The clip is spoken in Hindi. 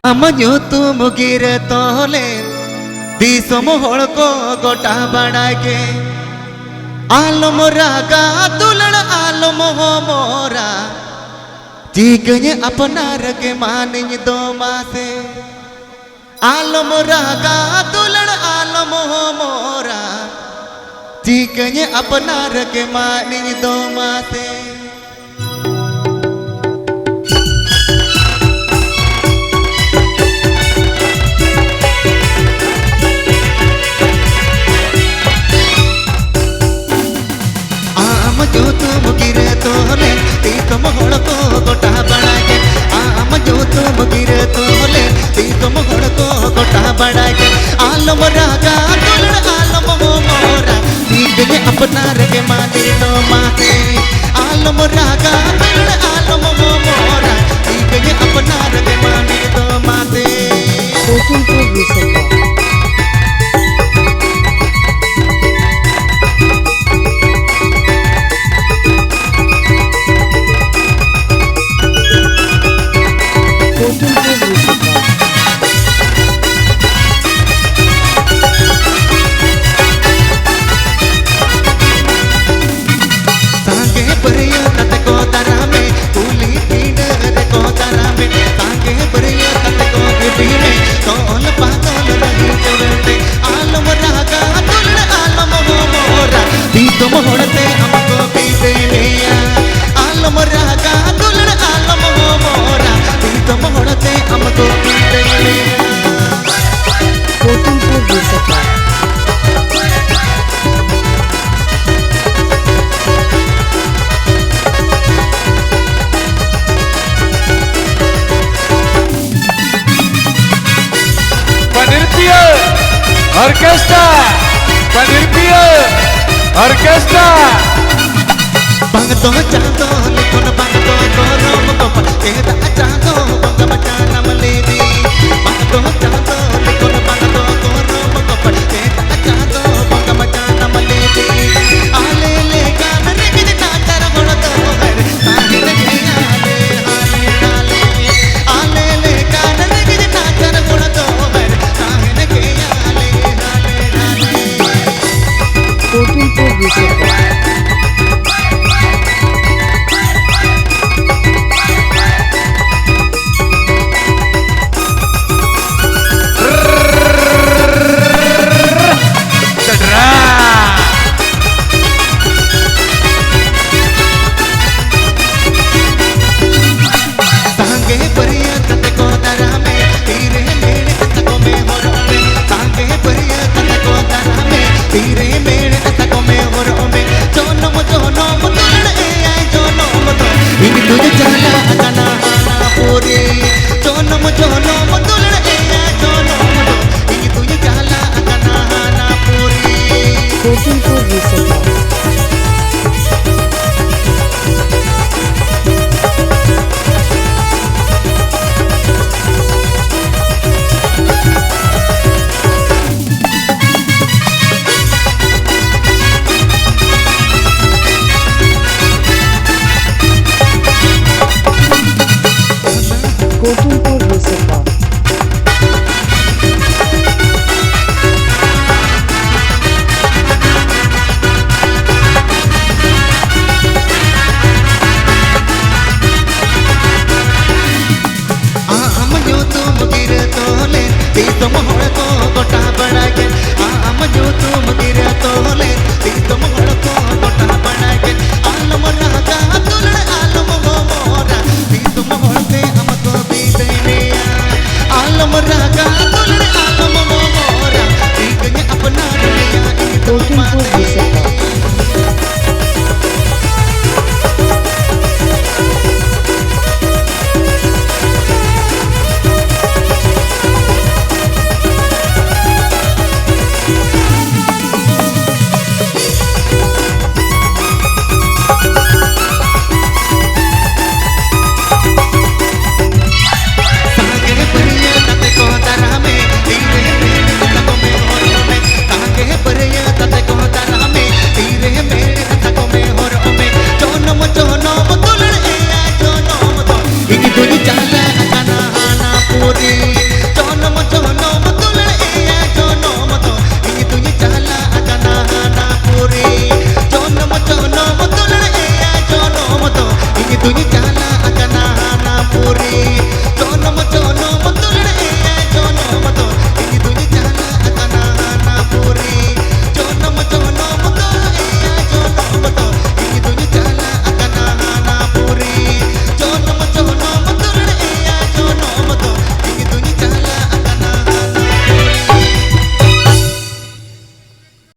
आम तुम गिर तोले दिसम हड़ को गोटा बड़ाके आलम रागा दुलड़ आलम हो मोरा चीकने अपनार के मानिኝ दो मासे आलम रागा दुलड़ आलम हो मोरा चीकने अपनार के मानिኝ दो मासे जो तुम गिरे तोले तुम हड़ को गोटा बड़ाके आम जो तुम गिरे तोले तुम हड़ को गोटा बड़ाके आलम रागा दुलड़ आलम हो मोरा चीकने अपनार के माने दो माते आलम रागा दुलड़ आलम हो मोरा चीकने अपनार के माने दो माते तुम होड़ते हमको पीते लिया आलम रागा दुलड़ आलम हो मोरा तुम होड़ते हमको पीते लिया ऑर्केस्ट्रा ऑर्केस्ट्रा बंग तो चांदो लिखुन बंग तो रोम पप केदा चांदो बंग मचा नम लेदी बंग तो चांदो